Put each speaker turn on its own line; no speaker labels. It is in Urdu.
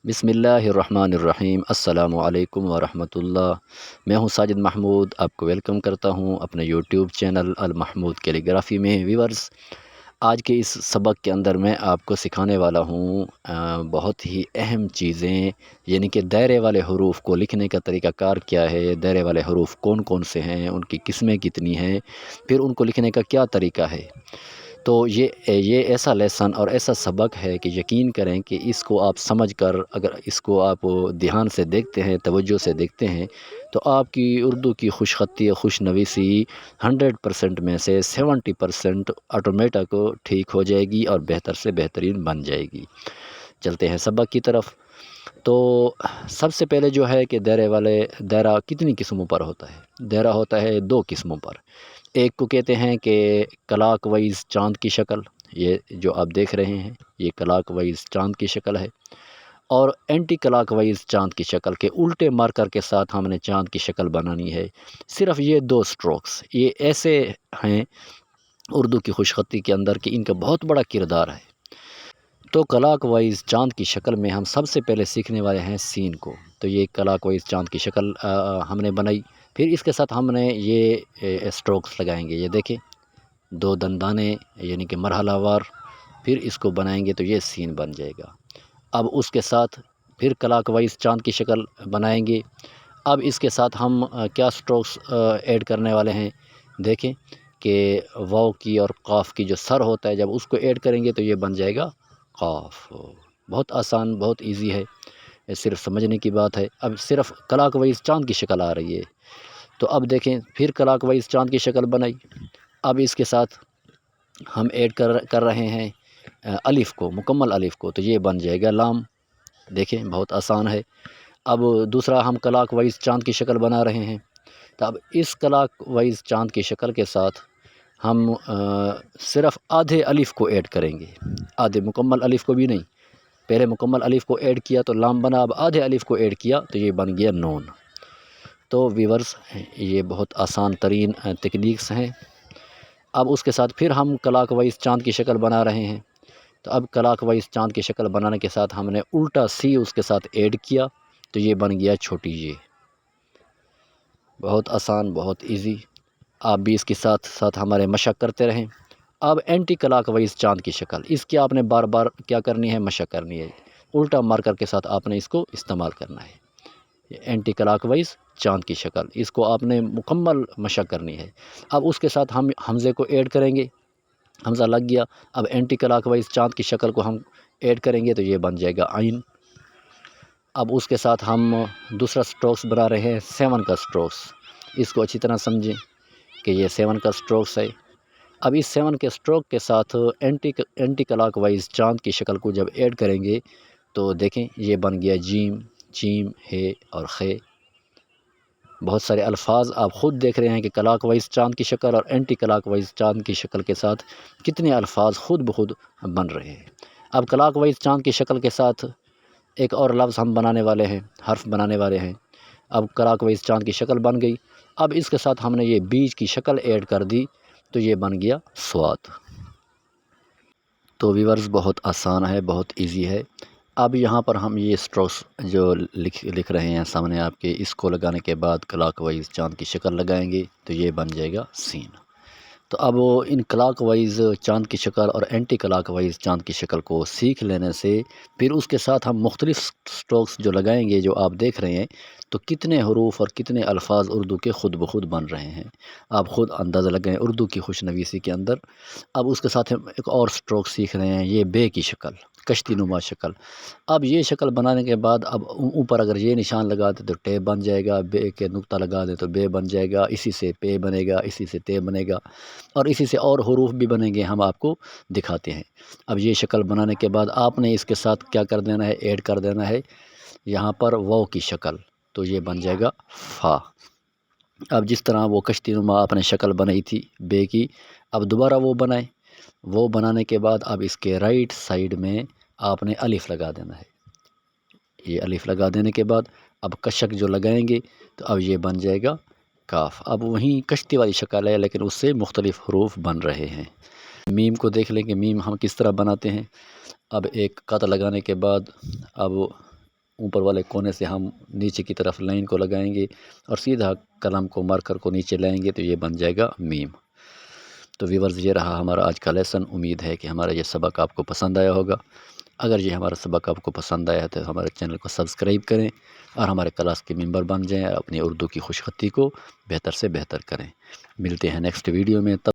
بسم اللہ الرحمن الرحیم۔ السلام علیکم ورحمۃ اللہ۔ میں ہوں ساجد محمود، آپ کو ویلکم کرتا ہوں اپنے یوٹیوب چینل المحمود کیلیگرافی میں۔ ویورز، آج کے اس سبق کے اندر میں آپ کو سکھانے والا ہوں بہت ہی اہم چیزیں، یعنی کہ دائرے والے حروف کو لکھنے کا طریقہ کار کیا ہے، دائرے والے حروف کون کون سے ہیں، ان کی قسمیں کتنی ہیں، پھر ان کو لکھنے کا کیا طریقہ ہے۔ تو یہ ایسا لیسن اور ایسا سبق ہے کہ یقین کریں کہ اس کو آپ سمجھ کر، اگر اس کو آپ دھیان سے دیکھتے ہیں، توجہ سے دیکھتے ہیں، تو آپ کی اردو کی خوش خطی خوش نویسی 100% میں سے 70% آٹومیٹک ٹھیک ہو جائے گی اور بہتر سے بہترین بن جائے گی۔ چلتے ہیں سبق کی طرف۔ تو سب سے پہلے جو ہے کہ دائرہ کتنی قسموں پر ہوتا ہے؟ دائرہ ہوتا ہے 2 قسموں پر۔ ایک کو کہتے ہیں کہ کلاک وائز چاند کی شکل، یہ جو آپ دیکھ رہے ہیں یہ کلاک وائز چاند کی شکل ہے، اور اینٹی کلاک وائز چاند کی شکل کے الٹے مارکر کے ساتھ ہم نے چاند کی شکل بنانی ہے۔ صرف یہ 2 سٹروکس یہ ایسے ہیں اردو کی خوش خطی کے اندر کہ ان کا بہت بڑا کردار ہے۔ تو کلاک وائز چاند کی شکل میں ہم سب سے پہلے سیکھنے والے ہیں سین کو۔ تو یہ کلاک وائز چاند کی شکل ہم نے بنائی، پھر اس کے ساتھ ہم نے یہ سٹروکس لگائیں گے۔ یہ دیکھیں 2 دندانے یعنی کہ مرحلہ وار، پھر اس کو بنائیں گے تو یہ سین بن جائے گا۔ اب اس کے ساتھ پھر کلاک وائز چاند کی شکل بنائیں گے۔ اب اس کے ساتھ ہم کیا سٹروکس ایڈ کرنے والے ہیں؟ دیکھیں کہ واو کی اور قاف کی جو سر ہوتا ہے، جب اس کو ایڈ کریں گے تو یہ بن جائے گا قاف۔ بہت آسان، بہت ایزی ہے، یہ صرف سمجھنے کی بات ہے۔ اب صرف کلاک وائز چاند کی شکل آ رہی ہے، تو اب دیکھیں پھر کلاک وائز چاند کی شکل بنائی۔ اب اس کے ساتھ ہم ایڈ کر رہے ہیں الف کو، مکمل الف کو، تو یہ بن جائے گا لام۔ دیکھیں بہت آسان ہے۔ اب دوسرا ہم کلاک وائز چاند کی شکل بنا رہے ہیں، تو اب اس کلاک وائز چاند کی شکل کے ساتھ ہم صرف آدھے الف کو ایڈ کریں گے، آدھے، مکمل الف کو بھی نہیں۔ پہلے مکمل الف کو ایڈ کیا تو لام بنا، اب آدھے الف کو ایڈ کیا تو یہ بن گیا نون۔ تو ویورز، یہ بہت آسان ترین تکنیکس ہیں۔ اب اس کے ساتھ پھر ہم کلاک وائز چاند کی شکل بنا رہے ہیں، تو اب کلاک وائز چاند کی شکل بنانے کے ساتھ ہم نے الٹا سی اس کے ساتھ ایڈ کیا تو یہ بن گیا چھوٹی یہ۔ بہت آسان، بہت ایزی۔ آپ بھی اس کے ساتھ ساتھ ہمارے مشق کرتے رہیں۔ اب اینٹی کلاک وائز چاند کی شکل، اس کی آپ نے بار بار کیا کرنی ہے؟ مشق کرنی ہے۔ الٹا مارکر کے ساتھ آپ نے اس کو استعمال کرنا ہے۔ اینٹی کلاک وائز چاند کی شکل، اس کو آپ نے مکمل مشق کرنی ہے۔ اب اس کے ساتھ ہم حمزے کو ایڈ کریں گے، حمزہ لگ گیا۔ اب اینٹی کلاک وائز چاند کی شکل کو ہم ایڈ کریں گے تو یہ بن جائے گا عین۔ اب اس کے ساتھ ہم دوسرا سٹروکس بنا رہے ہیں 7 کا سٹروکس۔ اس کو اچھی طرح سمجھیں کہ یہ 7 کا سٹروکس ہے۔ اب اس 7 کے سٹروک کے ساتھ اینٹی کلاک وائز چاند کی شکل کو جب ایڈ کریں گے تو دیکھیں یہ بن گیا جیم، چیم، ہے اور خے۔ بہت سارے الفاظ آپ خود دیکھ رہے ہیں کہ کلاک وائز چاند کی شکل اور اینٹی کلاک وائز چاند کی شکل کے ساتھ کتنے الفاظ خود بخود بن رہے ہیں۔ اب کلاک وائز چاند کی شکل کے ساتھ ایک اور لفظ ہم بنانے والے ہیں، حرف بنانے والے ہیں۔ اب کلاک وائز چاند کی شکل بن گئی، اب اس کے ساتھ ہم نے یہ بیج کی شکل ایڈ کر دی تو یہ بن گیا سوات۔ تو ویورز بہت آسان ہے، بہت ایزی ہے۔ اب یہاں پر ہم یہ سٹروکس جو لکھ رہے ہیں سامنے آپ کے، اس کو لگانے کے بعد کلاک وائز چاند کی شکل لگائیں گے تو یہ بن جائے گا سین۔ تو اب ان کلاک وائز چاند کی شکل اور اینٹی کلاک وائز چاند کی شکل کو سیکھ لینے سے پھر اس کے ساتھ ہم مختلف سٹروکس جو لگائیں گے، جو آپ دیکھ رہے ہیں، تو کتنے حروف اور کتنے الفاظ اردو کے خود بخود بن رہے ہیں، آپ خود اندازہ لگائیں اردو کی خوش نویسی کے اندر۔ اب اس کے ساتھ ہم ایک اور سٹروک سیکھ رہے ہیں، یہ بے کی شکل، کشتی نما شکل۔ اب یہ شکل بنانے کے بعد اب اوپر اگر یہ نشان لگا دیں تو ٹے بن جائے گا، بے کے نقطہ لگا دیں تو بے بن جائے گا، اسی سے پے بنے گا، اسی سے تے بنے گا، اور اسی سے اور حروف بھی بنیں گے، ہم آپ کو دکھاتے ہیں۔ اب یہ شکل بنانے کے بعد آپ نے اس کے ساتھ کیا کر دینا ہے؟ ایڈ کر دینا ہے یہاں پر واو کی شکل، تو یہ بن جائے گا فا۔ اب جس طرح وہ کشتی نما آپ نے شکل بنائی تھی بے کی، اب دوبارہ وہ بنائیں۔ وہ بنانے کے بعد اب اس کے رائٹ سائڈ میں آپ نے الف لگا دینا ہے۔ یہ الف لگا دینے کے بعد اب کشک جو لگائیں گے تو اب یہ بن جائے گا کاف۔ اب وہیں کشتی والی شکل ہے لیکن اس سے مختلف حروف بن رہے ہیں۔ میم کو دیکھ لیں کہ میم ہم کس طرح بناتے ہیں۔ اب ایک قط لگانے کے بعد اب اوپر والے کونے سے ہم نیچے کی طرف لائن کو لگائیں گے اور سیدھا قلم کو مارکر کو نیچے لائیں گے تو یہ بن جائے گا میم۔ تو ویورز یہ رہا ہمارا آج کا لیسن۔ امید ہے کہ ہمارا یہ سبق آپ کو پسند آیا ہوگا۔ اگر یہ ہمارا سبق آپ کو پسند آیا ہے تو ہمارے چینل کو سبسکرائب کریں اور ہمارے کلاس کے ممبر بن جائیں اور اپنی اردو کی خوش خطی کو بہتر سے بہتر کریں۔ ملتے ہیں نیکسٹ ویڈیو میں، تب